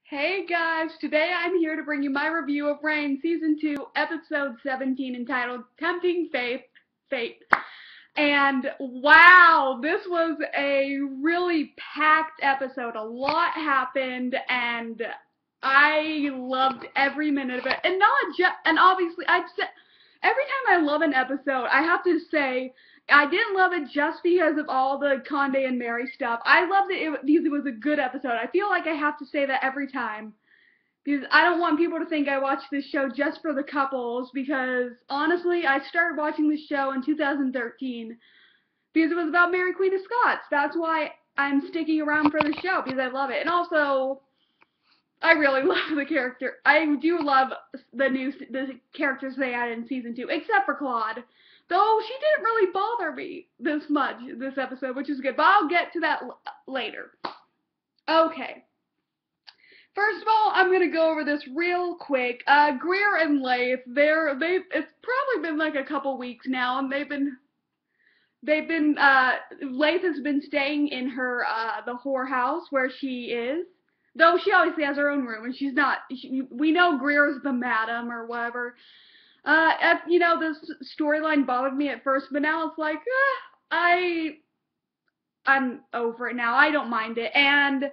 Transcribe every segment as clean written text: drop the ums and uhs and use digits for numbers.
Hey guys, today I'm here to bring you my review of Reign Season 2, Episode 17, entitled Tempting Fate. And wow, this was a really packed episode. A lot happened, and I loved every minute of it. And not just, and obviously, I'd say every time I love an episode, I have to say I didn't love it just because of all the Conde and Mary stuff. I loved it because it was a good episode. I feel like I have to say that every time because I don't want people to think I watch this show just for the couples, because honestly, I started watching this show in 2013 because it was about Mary Queen of Scots. That's why I'm sticking around for the show, because I love it. And also, I really love the character. I do love the characters they added in season 2, except for Claude. Though she didn't really bother me this much this episode, which is good. But I'll get to that later. Okay. First of all, I'm gonna go over this real quick. Greer and Leith, it's probably been like a couple weeks now, and Leith has been staying in her, the whorehouse where she is. Though she obviously has her own room, and she's not, we know Greer's the madam or whatever. This storyline bothered me at first, but now it's like, I'm over it now. I don't mind it. And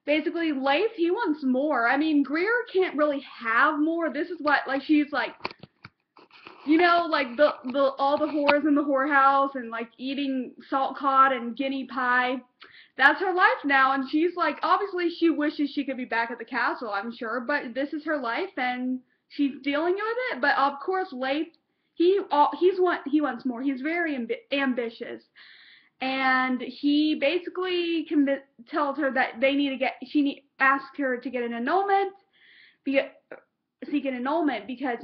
basically, Leith, he wants more. I mean, Greer can't really have more. This is what, like, she's like, like all the whores in the whorehouse and like eating salt cod and guinea pie. That's her life now, and she's like, obviously she wishes she could be back at the castle, I'm sure, but this is her life and she's dealing with it. But of course, Leith, he wants more. He's very ambitious. And he basically tells her that asks her to get an annulment, seek an annulment because,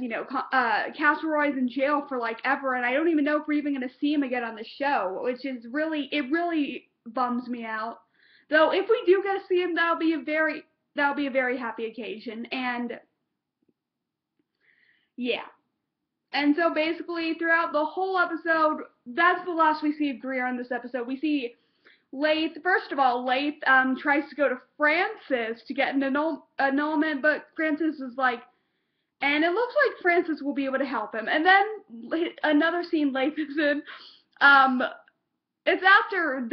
Castleroy's in jail for like ever, and I don't even know if we're even going to see him again on the show, which is it really bums me out. Though if we do get to see him, that'll be a very happy occasion, and yeah. And so basically, throughout the whole episode, that's the last we see of Greer in this episode. We see Leith, first of all, Leith tries to go to Francis to get an annulment, but Francis is like, and it looks like Francis will be able to help him. And then another scene Leith is in, it's after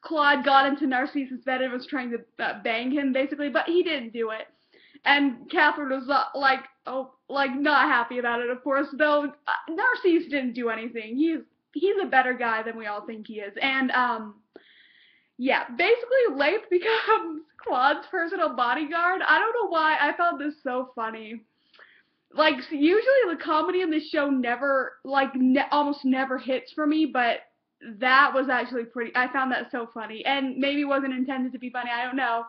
Claude got into Narcissus' bed and was trying to bang him, basically, but he didn't do it. And Catherine was not happy about it, of course, though Narcissus didn't do anything. He's a better guy than we all think he is. And, yeah, basically Leith becomes Claude's personal bodyguard. I don't know why, I found this so funny. Like, usually the comedy in this show almost never hits for me, but that was actually I found that so funny. And maybe it wasn't intended to be funny, I don't know.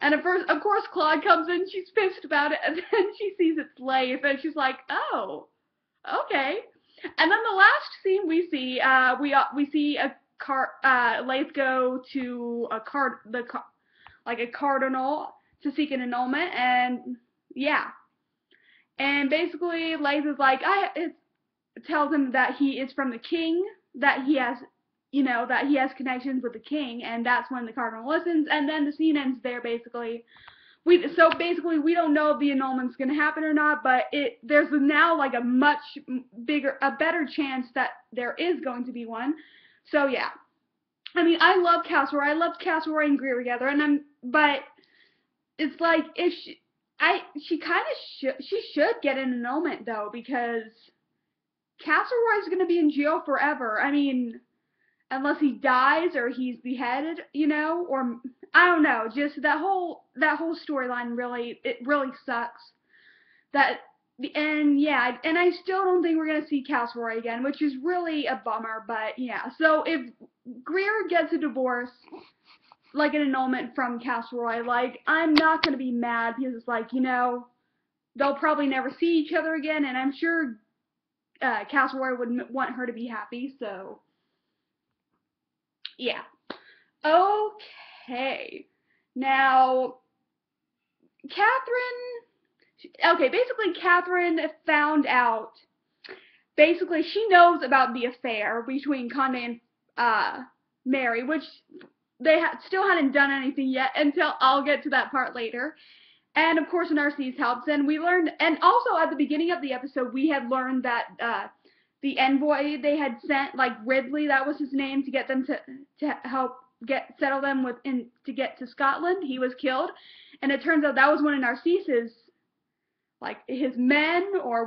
And at first, of course, Claude comes in, she's pissed about it, and then she sees it's Leith, and she's like, oh, okay. And then the last scene we see, we see Leith go to a cardinal to seek an annulment, and yeah. And basically, Leith is like, it tells him that he is from the king, that he has connections with the king, and that's when the cardinal listens, and then the scene ends there, basically. We don't know if the annulment's gonna happen or not, but there's now like a much better chance that there is going to be one. So yeah. I mean, I love Castleroy. I loved Castleroy and Greer together, but it's like, she should get an annulment though, because Castleroy's gonna be in jail forever. I mean, unless he dies or he's beheaded, or I don't know. Just that whole storyline really sucks. And I still don't think we're gonna see Castleroy again, which is really a bummer. But yeah, so if Greer gets a divorce, like an annulment from Castleroy, like, I'm not gonna be mad, because it's like, they'll probably never see each other again, and I'm sure Castleroy would want her to be happy. So yeah. Okay. Now, basically Catherine found out, she knows about the affair between Conde and Mary, which still hadn't done anything yet until I'll get to that part later. And of course Narcisse helps, and we learned, and also at the beginning of the episode we had learned that the envoy they had sent, like Ridley, that was his name, to get them to help settle them to get to Scotland, he was killed. And it turns out that was one of Narcisse's, like, his men, or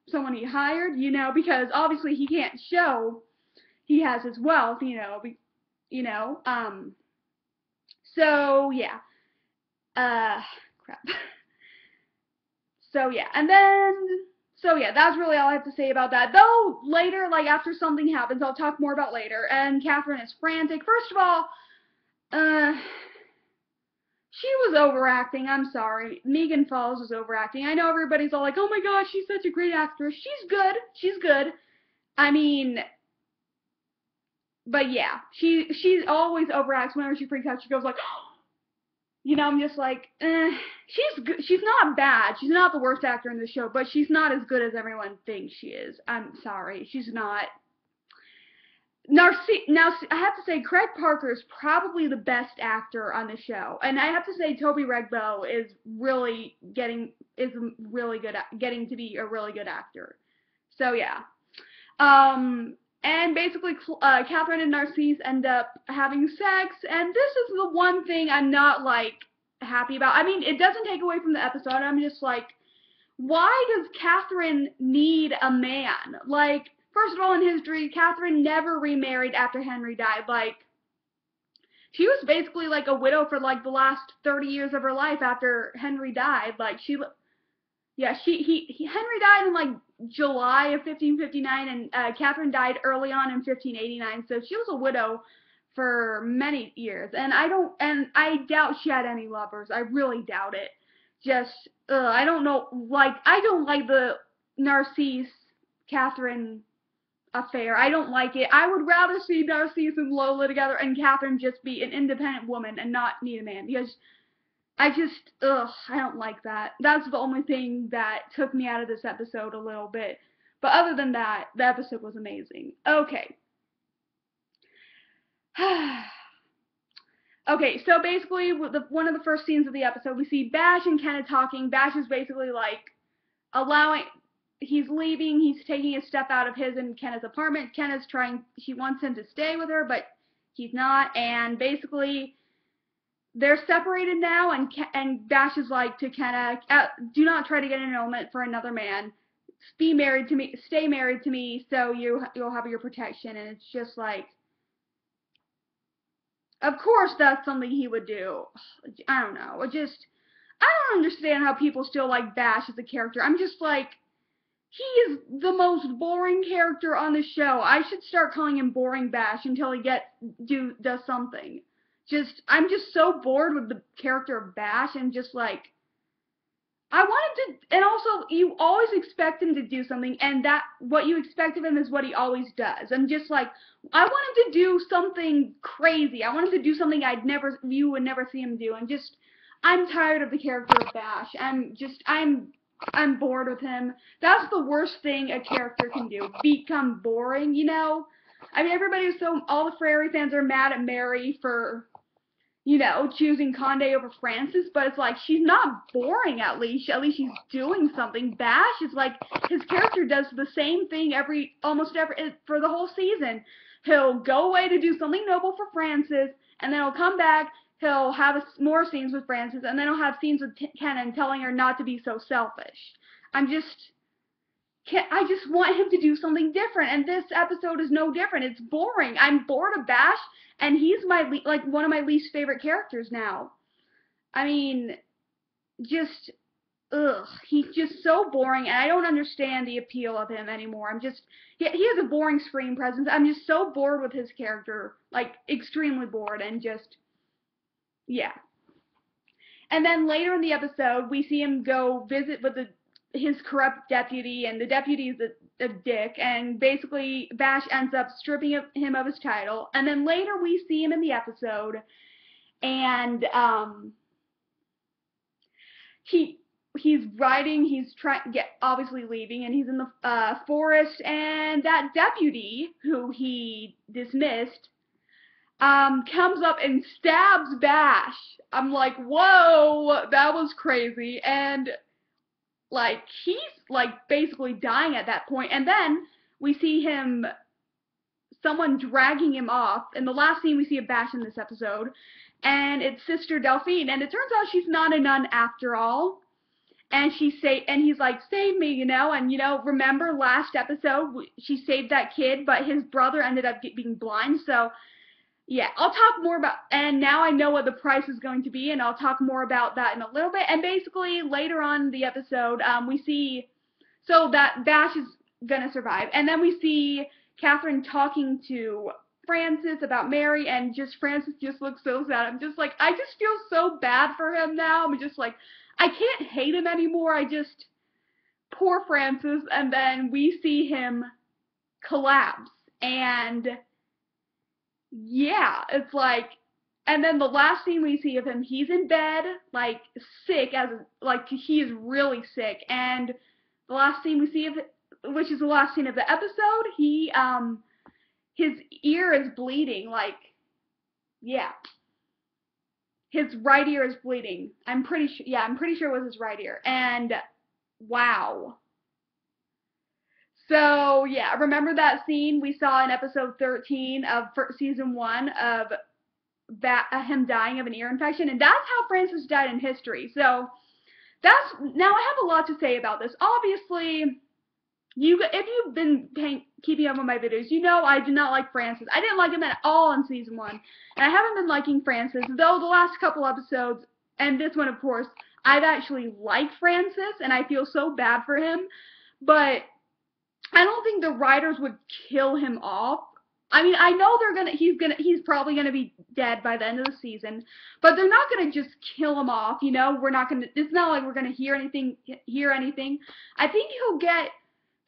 someone he hired, because obviously he can't show he has his wealth, so yeah, crap. So yeah, that's really all I have to say about that. Though later, like after something happens, I'll talk more about later, and Catherine is frantic. First of all, she was overacting. I'm sorry. Megan Falls was overacting. I know everybody's all like, oh my gosh, she's such a great actress. She's good. She's good. I mean, but yeah, she always overacts whenever she freaks out. She goes like, I'm just like, she's good. She's not bad. She's not the worst actor in the show, but she's not as good as everyone thinks she is. I'm sorry. She's not. Now, I have to say, Craig Parker is probably the best actor on the show, and I have to say, Toby Regbo is really getting to be a really good actor. So yeah, and basically, Catherine and Narcisse end up having sex, and this is the one thing I'm not like happy about. I mean, it doesn't take away from the episode. I'm just like, why does Catherine need a man? Like, first of all, in history, Catherine never remarried after Henry died. Like, she was basically like a widow for like the last 30 years of her life after Henry died. Like, Henry died in like July of 1559, and Catherine died early on in 1589. So she was a widow for many years, and I doubt she had any lovers. I really doubt it. Just, I don't know. Like, I don't like the Narcisse Catherine affair. I don't like it. I would rather see Narcisse and Lola together and Catherine just be an independent woman and not need a man, because I don't like that. That's the only thing that took me out of this episode a little bit. But other than that, the episode was amazing. Okay. Okay, so basically, one of the first scenes of the episode, we see Bash and Kenna talking. Bash is basically like he's leaving, he's taking a step out of his and Kenna's apartment. She wants him to stay with her, but he's not, and basically, they're separated now, and Bash is like to Kenna, do not try to get an annulment for another man. Stay married to me, so you'll have your protection. And it's just like, of course that's something he would do. I don't know. I don't understand how people still like Bash as a character. I'm just like, he is the most boring character on the show. I should start calling him Boring Bash until he does something. I'm just so bored with the character of Bash, and just like, and also, you always expect him to do something, and what you expect of him is what he always does. I'm just like, I want him to do something crazy. I want him to do something you would never see him do, and I'm tired of the character of Bash. I'm bored with him. That's the worst thing a character can do, become boring, I mean, all the Frary fans are mad at Mary for, choosing Conde over Francis, but it's like, she's not boring at least. At least she's doing something. Bash is like, his character does the same thing almost every, for the whole season. He'll go away to do something noble for Francis, and then he'll come back, he'll have more scenes with Francis, and then he'll have scenes with Kenna telling her not to be so selfish. I just want him to do something different, and this episode is no different. It's boring. I'm bored of Bash, and he's one of my least favorite characters now. I mean, he's just so boring, and I don't understand the appeal of him anymore. He has a boring screen presence. I'm just so bored with his character, like, extremely bored, and yeah. And then later in the episode, we see him go visit with his corrupt deputy, and the deputy is a dick, and basically Bash ends up stripping him of his title. And then later we see him in the episode, and he's obviously leaving, and he's in the forest, and that deputy who he dismissed comes up and stabs Bash. I'm like, whoa, that was crazy. And like he's like basically dying at that point. And then we see someone dragging him off. In the last scene we see of Bash in this episode, and it's Sister Delphine. And it turns out she's not a nun after all. And he's like, save me, you know. And remember last episode she saved that kid, but his brother ended up being blind. So yeah, I'll talk more about, and now I know what the price is going to be, and I'll talk more about that in a little bit. And basically, later on in the episode, we see, so that Bash is gonna survive, and then we see Catherine talking to Francis about Mary, and Francis just looks so sad. I'm just like, I just feel so bad for him now. I'm just like, I can't hate him anymore. Poor Francis, and then we see him collapse, and yeah, it's like, and then the last scene we see of him, he's in bed, like, sick, like, he is really sick, and the last scene we see of, which is the last scene of the episode, his ear is bleeding, like, yeah, his right ear is bleeding. I'm pretty sure it was his right ear, and, wow. So, yeah, remember that scene we saw in episode 13 of season 1 of him dying of an ear infection? And that's how Francis died in history. So, now I have a lot to say about this. Obviously, if you've been keeping up with my videos, you know I do not like Francis. I didn't like him at all in season 1. And I haven't been liking Francis, though the last couple episodes, and this one of course, I've actually liked Francis, and I feel so bad for him. But I don't think the writers would kill him off. I mean, I know he's probably gonna be dead by the end of the season, but they're not gonna just kill him off, you know? It's not like we're gonna hear anything. I think he'll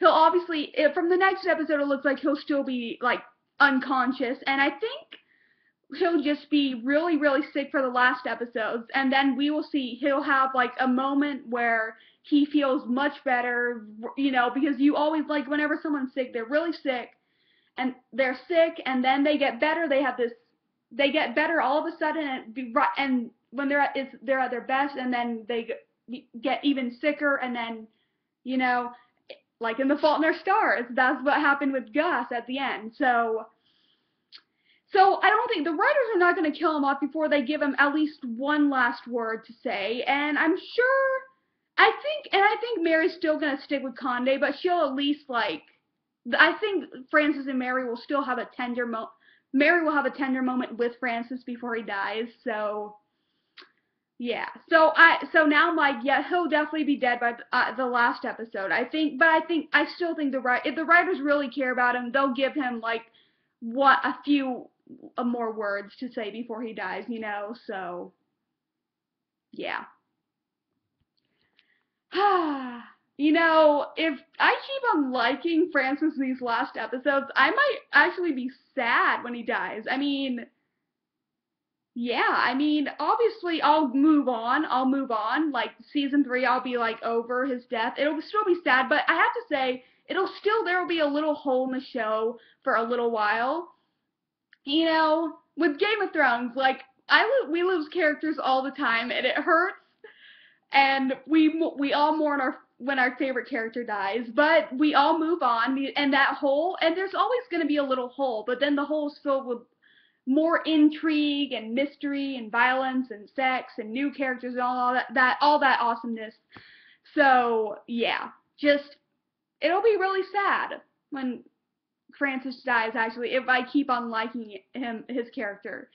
obviously, from the next episode it looks like he'll still be, like, unconscious, and I think he'll just be really, really sick for the last episodes, and then he'll have, like, a moment where he feels much better, you know, because you always, like, whenever someone's sick, they're really sick, and they're sick, and then they get better, they get better all of a sudden, and when they're at their best, and then they get even sicker, and then, you know, like in The Fault in Our Stars, that's what happened with Gus at the end, So I don't think the writers are not going to kill him off before they give him at least one last word to say, and I think Mary's still going to stick with Conde, but she'll at least, like, I think Francis and Mary will still have a tender Mary will have a tender moment with Francis before he dies, so, yeah. So now I'm like, yeah, he'll definitely be dead by the last episode, I still think if the writers really care about him, they'll give him, like, a few more words to say before he dies, you know, so, yeah. You know, if I keep on liking Francis these last episodes, I might actually be sad when he dies. I mean, yeah, obviously I'll move on, like, season 3, I'll be, like, over his death. It'll still be sad, but I have to say, there will be a little hole in the show for a little while. You know, with Game of Thrones, like, we lose characters all the time, and it hurts, and we all mourn when our favorite character dies, but we all move on, and there's always going to be a little hole, but then the hole is filled with more intrigue, and mystery, and violence, and sex, and new characters, and all that awesomeness. So, yeah, it'll be really sad when Francis dies, actually, if I keep on liking his character.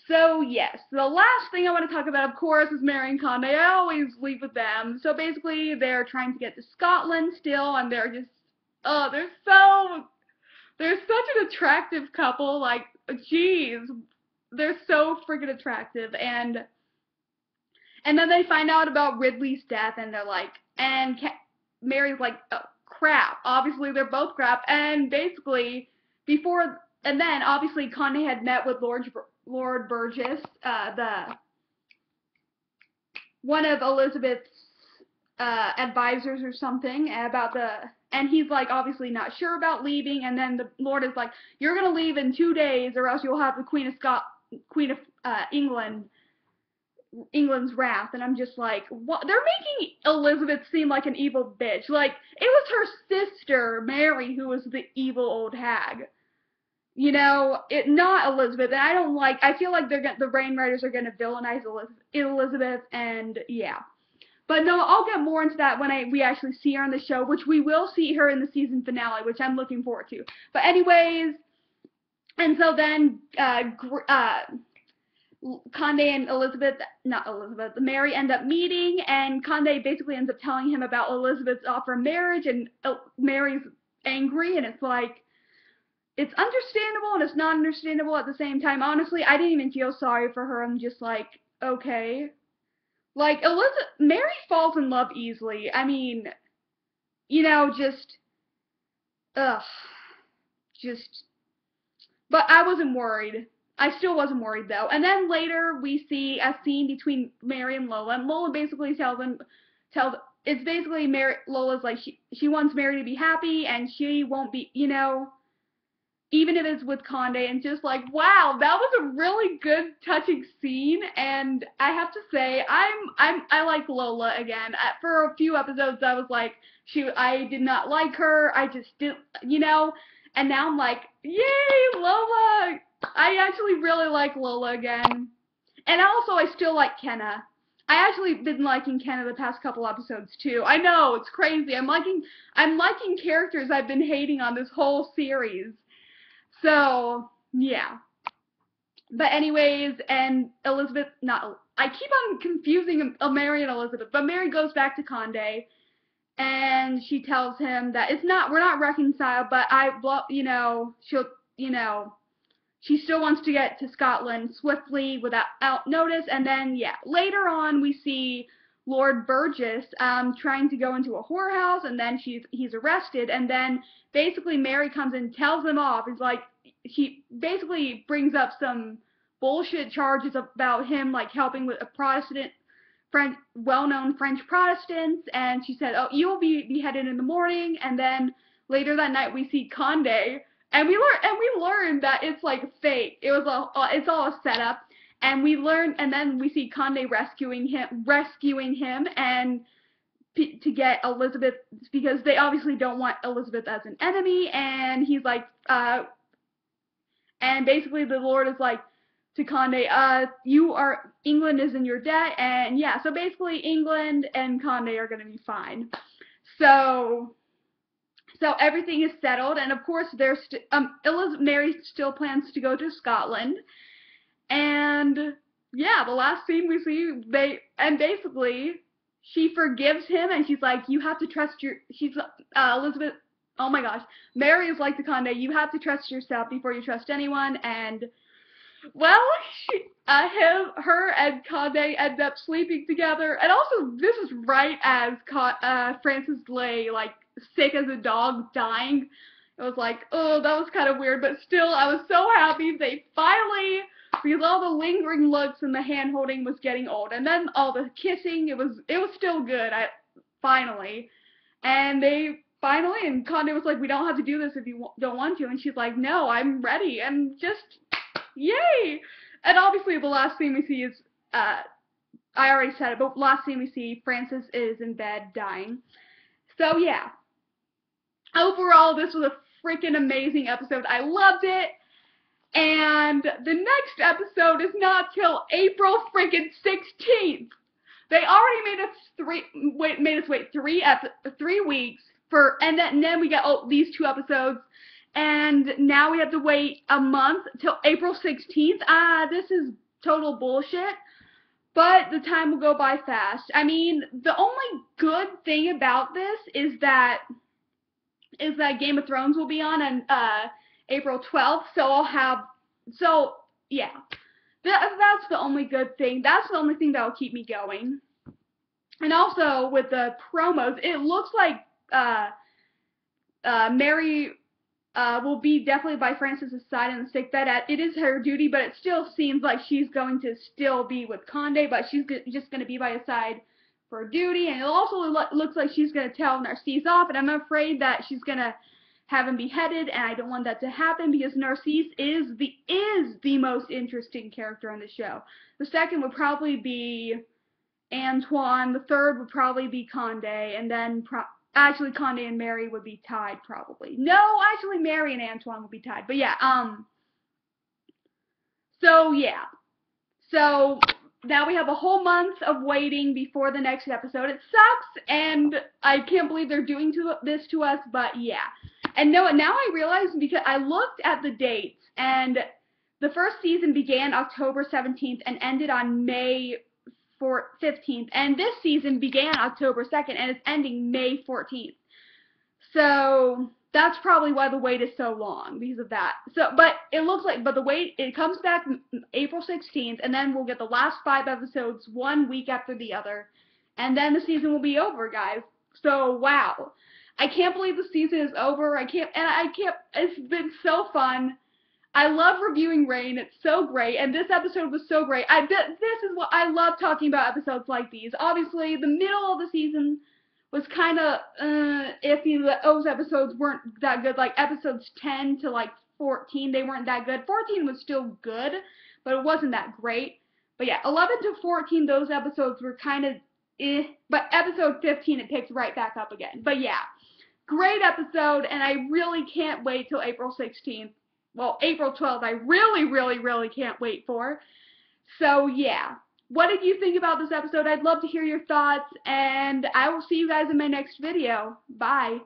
So, yes, the last thing I want to talk about, of course, is Mary and Conde. I always leave with them. So, basically, they're trying to get to Scotland still, and they're just, they're such an attractive couple, like, jeez, they're so freaking attractive, and then they find out about Ridley's death, and they're like, Mary's like, oh, crap, obviously they're both crap, and basically, obviously Conde had met with Lord Burgess, one of Elizabeth's advisors or something, about and he's like obviously not sure about leaving, and then the Lord is like, you're gonna leave in 2 days or else you'll have the Queen of England's wrath. And I'm just like, what? They're making Elizabeth seem like an evil bitch. Like, it was her sister, Mary, who was the evil old hag. You know, not Elizabeth. And I feel like the Rain Riders are gonna villainize Elizabeth, and yeah. But no, I'll get more into that when we actually see her on the show, which we will see her in the season finale, which I'm looking forward to. But anyways, and so then, Conde and Mary end up meeting, and Conde basically ends up telling him about Elizabeth's offer of marriage, and Mary's angry, and it's like, it's understandable and it's not understandable at the same time. Honestly, I didn't even feel sorry for her. I'm just like, okay. Like, Mary falls in love easily. I mean, you know, ugh, but I wasn't worried. I still wasn't worried, though. And then later, we see a scene between Mary and Lola, and Lola basically it's basically Lola's like, she wants Mary to be happy, and she won't be, you know, even if it's with Conde, and just like, wow, that was a really good, touching scene, and I have to say, I like Lola again. For a few episodes, I was like, I did not like her, I just didn't, you know, and now I'm like, yay, Lola! I actually really like Lola again. And also, I still like Kenna. I actually been liking Kenna the past couple episodes, too. I know, it's crazy. I'm liking characters I've been hating on this whole series. So, yeah. But anyways, and Elizabeth, I keep on confusing Mary and Elizabeth, but Mary goes back to Conde, and she tells him that we're not reconciled, but she still wants to get to Scotland swiftly without notice. And then, yeah, later on we see Lord Burgess trying to go into a whorehouse, and then he's arrested, and then basically Mary comes and tells him off. It's like, he basically brings up some bullshit charges about him, like, helping with well-known French Protestants, and she said, oh, you'll be beheaded in the morning. And then later that night we see Conde, and we learn that it's like fake. It's all a setup. And then we see Conde rescuing him, and to get Elizabeth, because they obviously don't want Elizabeth as an enemy. And he's like, and basically the Lord is like to Conde, England is in your debt, and yeah, so basically England and Conde are gonna be fine. So everything is settled, and of course Mary still plans to go to Scotland. And yeah, the last scene we see, basically she forgives him, and she's like, you have to trust Elizabeth, oh my gosh, Mary is like to Conde, you have to trust yourself before you trust anyone. And well, her and Conde end up sleeping together, and also this is right as Francis lay like sick as a dog, dying. It was like, oh, that was kind of weird, but still, I was so happy they finally, because all the lingering looks and the hand holding was getting old, and then all the kissing, it was still good. Finally, and and Conde was like, we don't have to do this if you don't want to, and she's like, no, I'm ready, and just yay! And obviously, the last scene we see is I already said it, but last scene we see, Francis is in bed dying. So yeah. Overall, this was a freaking amazing episode. I loved it. And the next episode is not till April freaking 16th. They already made us wait 3 weeks and then we get these 2 episodes, and now we have to wait a month till April 16th. This is total bullshit. But the time will go by fast. I mean, the only good thing about this is that Game of Thrones will be on April 12th, so yeah. That's the only good thing. That's the only thing that will keep me going. And also, with the promos, it looks like Mary will be definitely by Francis' side in the sickbed. It is her duty, but it still seems like she's going to still be with Conde, but she's just going to be by his side for duty, and it also looks like she's going to tell Narcisse off, and I'm afraid that she's going to have him beheaded, and I don't want that to happen because Narcisse is the most interesting character on the show. The second would probably be Antoine, the third would probably be Conde, and then actually Conde and Mary would be tied probably. No, actually Mary and Antoine would be tied, but yeah, so yeah. So now we have a whole month of waiting before the next episode. It sucks, and I can't believe they're doing this to us, but yeah. And now I realize, because I looked at the dates, and the first season began October 17th and ended on May 15th, and this season began October 2nd and it's ending May 14th. So that's probably why the wait is so long, because of that. So, but it looks like, the wait, it comes back April 16th, and then we'll get the last 5 episodes 1 week after the other, and then the season will be over, guys. So, wow. I can't believe the season is over. It's been so fun. I love reviewing Reign. It's so great, and this episode was so great. This is what I love talking about, episodes like these. Obviously, the middle of the season was kind of iffy. Those episodes weren't that good. Like episodes 10 to like 14, they weren't that good. 14 was still good, but it wasn't that great. But yeah, 11 to 14, those episodes were kind of But episode 15, it picks right back up again. But yeah, great episode, and I really can't wait till April 16th. Well, April 12th, I really can't wait for. So, yeah. What did you think about this episode? I'd love to hear your thoughts, and I will see you guys in my next video. Bye.